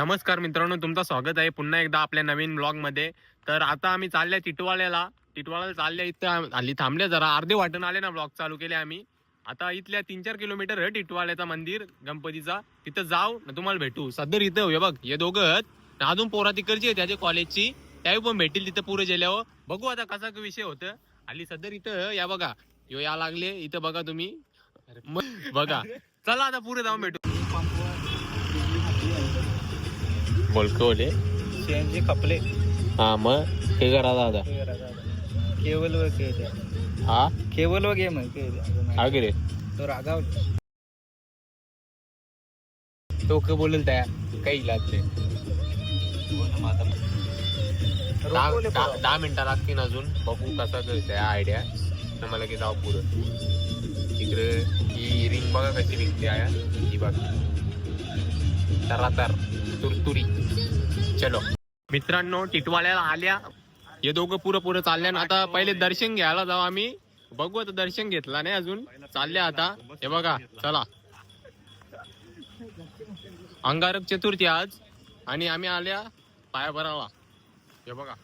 नमस्कार मित्रांनो, तुमचं स्वागत आहे पुन्हा एकदा आपल्या नवीन ब्लॉग मध्ये. तर आता आम्ही चालले टिटवाळ्याला चालले. इथं आली थांबले, जरा अर्धे वाटून आले ना, ब्लॉग चालू केले आम्ही. आता इथल्या 3-4 किलोमीटर आहे टिटवाळ्याचा मंदिर गणपतीचा, तिथं जाऊ ना तुम्हाला भेटू. सध्या इथं हे बघ, हे दोघं अजून पोरा तिकडची आहे त्याच्या कॉलेजची, त्याही पण भेटतील तिथं पुरे गेल्यावर. बघू आता कसा विषय होतं. आली सध्या इथं या बघा, यो या लागले इथं बघा तुम्ही बघा. चला आता पुरे जाऊन भेटू. बोलकोले सीएनजी खपले. हा मग हे करा दादा. केबल वर केले. हा केबल वर गेम हा गे रे तो रागाव तो का बोलेल त्या काही इलाज नाही. 10 मिनिटं लागतील अजून. बघू कसा करते आयडिया तर मला की जाऊ पुरं. इकडे ही रिंग बघा कशी विकते आहे ही बघ, तरातर तुरतुरी. चलो मित्रांनो, टिटवाळ्याला आल्या. हे दोघं पुरं चालल्या ना. आता पहिले दर्शन घ्यायला जाऊ आम्ही. बघू आता, दर्शन घेतला नाही अजून, चालल्या आता. हे बघा चला, अंगारक चतुर्थी आज आणि आम्ही आल्या पाया भरावा. हे बघा,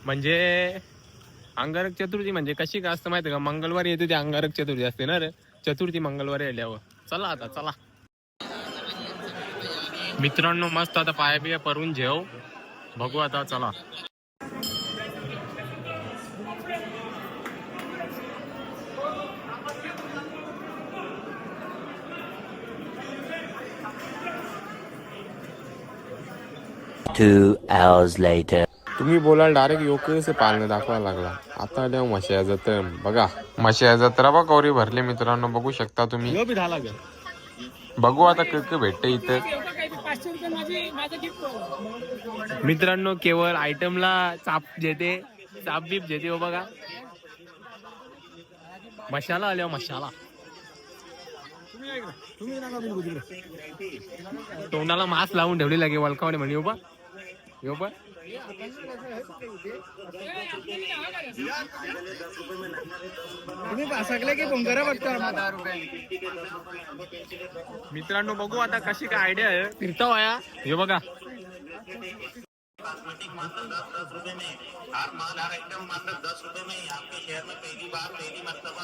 म्हणजे अंगारक चतुर्थी म्हणजे कशी का असतं माहिती का, मंगळवारी येते ते अंगारक चतुर्थी असते ना रे. चतुर्थी मंगळवारी आल्यावर. चला आता चला मित्रांनो, मस्त आता पाया बिया परून जेव. बघू आता चला. Two hours later. तुम्ही बोलाल डायरेक्ट योग्य पालनं दाखवायला लागला. आता आल्या मशा जत्रा बघा, मशा जत्रा बघ गौरी भरले मित्रांनो, बघू शकता तुम्ही. बघू आता काय भेटते इथं मित्रांनो. केवळ आयटमला चाप जेते, चाप बीप जेते. हो बघा, मशाला आल्या मशाला. तोंडाला मास्क लावून ठेवली लागे वळकावणे म्हणे. बा यो बा सगळे की भोंगरा बघतो. मित्रांनो बघू आता कशी काय आयडिया आहे. फिरता वाया हे बघा. हर माल हर आइटम मात्र 10 रुपए में आपके शहर में पहली बार पहली मर्तबा।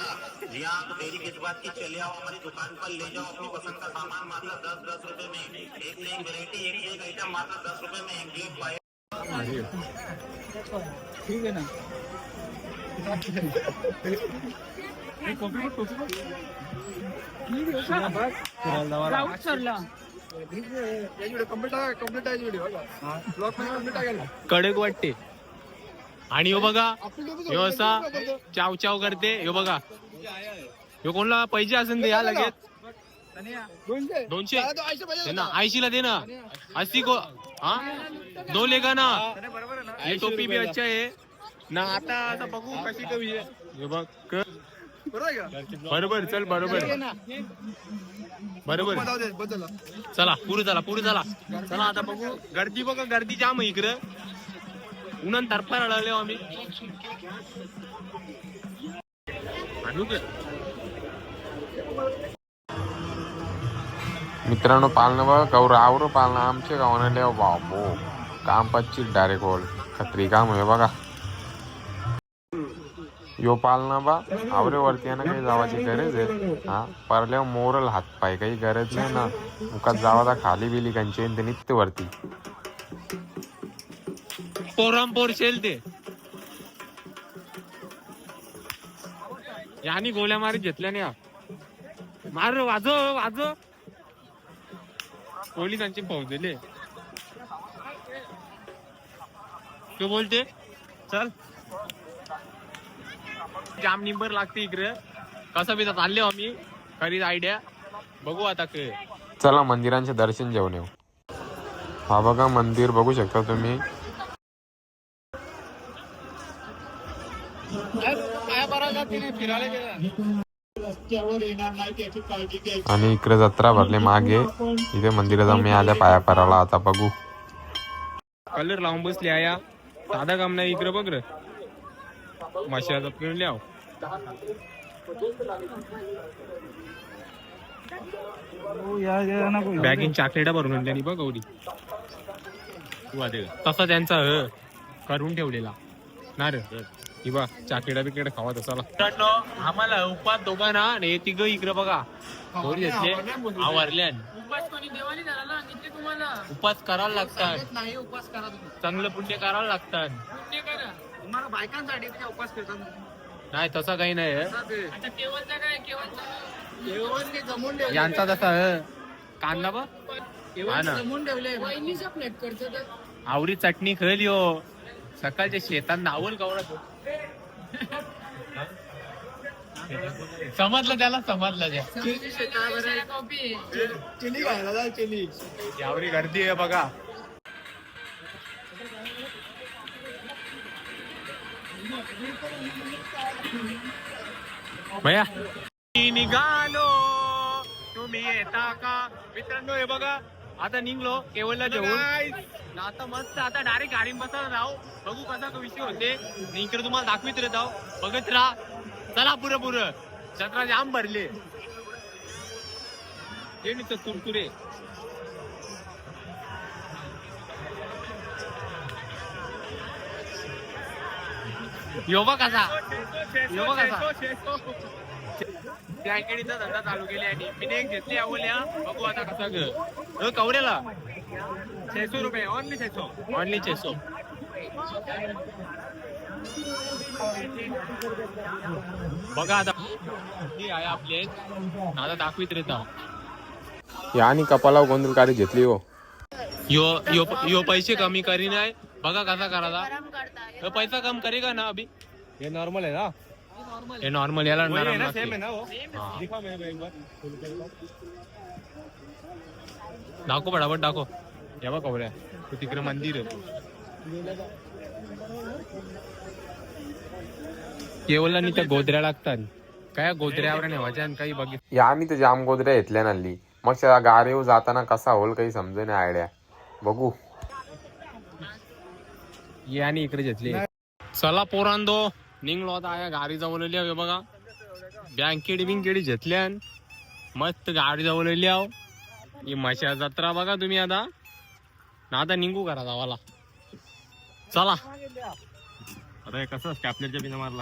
जी हाँ, तो देरी किस बात की, चले आओ हमारी दुकान पर, ले जाओ अपनी पसंद का सामान मात्र 10 रुपए में। एक से एक वैरायटी, एक से एक आइटम मात्र 10 रुपए में। Engage by. ठीक है ना. कडक वाटते. आणि हो बघा, ह्यो असा चाव चाव करते. हे बघा, ह्यो कोणला पाहिजे असेल ते या लगेच. 200 दे ना, 80 ला दे ना. 80 को हा 2 लेगा ना. हे टोपी भी अच्छा आहे ना. आता बघू कशी का विषय. हे बघ बरोबर. चल बरोबर चला पुढे चला. आता बघू. गर्दी बघा, गर्दी जाम आहे इकडं. उन्हान तरफा रडले आम्ही. मित्रांनो, पालना बघा गौर आवर पालना आमच्या गावाने बाबो काम पच्ची डायरेक्ट होल खत्री काम आहे बघा. यो पालना बा आवरे वरती ना, काही जावाची गरज आहे. हा परल्या मोरल हात पाय काही गरज नाही ना. मुखात जावा खाली बिली कंचे नित्य वरती पोरांपोर शेल ते. यानी गोळ्या मारी घेतल्याने मार वाजव पोलिसांची फौज दिले. तो बोलते चल जाम निंबर लागते इकडे. कसं बी चालले आम्ही खरीच आयडिया. बघू आता काय. चला मंदिरांचे दर्शन घेऊन येऊ. हा बघा मंदिर बघू शकता तुम्ही. आणि इकडे जत्रा भरले मागे. इथे मंदिरात आम्ही आल्या पाया पराला. आता बघू. कलर लावून बसले आया, साधा काम नाही इकडे बघ रे. माशाचा पिळल्या बॅगिंग चॉकलेटा भरून त्यांनी बघ गौरी तसा त्यांचा करून ठेवलेला ना रे ही बा चॉकलेटा बिकलेटा खावा तसाला आम्हाला उपास दोघांना आणि तिघ इकडे बघा गौरी घेतले आवरल्यान उपास करायला लागतात नाही उपास करा तुम्ही. चांगलं पुण्य करायला लागतात पुण्य करा. तुम्हाला बायकांसाठी त्या उपास करतात. नाही तसं काही नाही आता केवळचं काय केवळचं जमून ठेवले. यांचा तसा कांदा बघ हा ना. जमून ठेवले वहिनीच्या प्लेट करतो आवरी चटणी खाल यो सकाळच्या शेतात नावल गवळत समजलं त्याला समजलं चिली खायला जा चिली. यावरी गर्दी आहे बघा भैया निघालो तुम्ही येता का मित्रांनो हे बघा आता निघलो केवळला जेवून आता मस्त आता डायरेक्ट गाडी बसायला जाऊ बघू कसा विषय होते इकडे तुम्हाला दाखवित राहत आहो बघत राहा चला पुरं छत्रा जाम भरले तुरतुरे योबा कसा ब्लँकेटचा धंदा चालू केले आणि मी एक घेतली आवल्या बघू आता कसा ग कवरेला 600 रुपये ऑनली 600 बघा आता हे आहे आपले आता दाखवित रेता यानी कपाला गोंधळकारी घेतली हो यो पैसे कमी करी नाही बघा कसा करायचा पैसा कम करेगा ना अभी हे नॉर्मल आहे ना हे नॉर्मल याला सेम आहे ना हो दाखव पटापट दाखव या बघ कवड्या तू तिकडे मंदिर केवळ त्या गोदऱ्या लागतात काय गोदऱ्यावर नेवायच्या आणि काही बघित यानी तर जाम गोदऱ्या घेतल्या नाली मग त्या गारेव जाताना कसा होल काही समजे नाही आयडिया बघू ये आणि इकडे घेतली चला पोरांदो निघलो आता या गाडी जवळली बघा बँकेडी बिंकेडी घेतल्या मस्त गाडी जवळली आहो ही मशा जत्रा बघा तुम्ही आता ना आता निघू करा जावाला चला आता कसं स्टॅपलेटच्या बिना मारला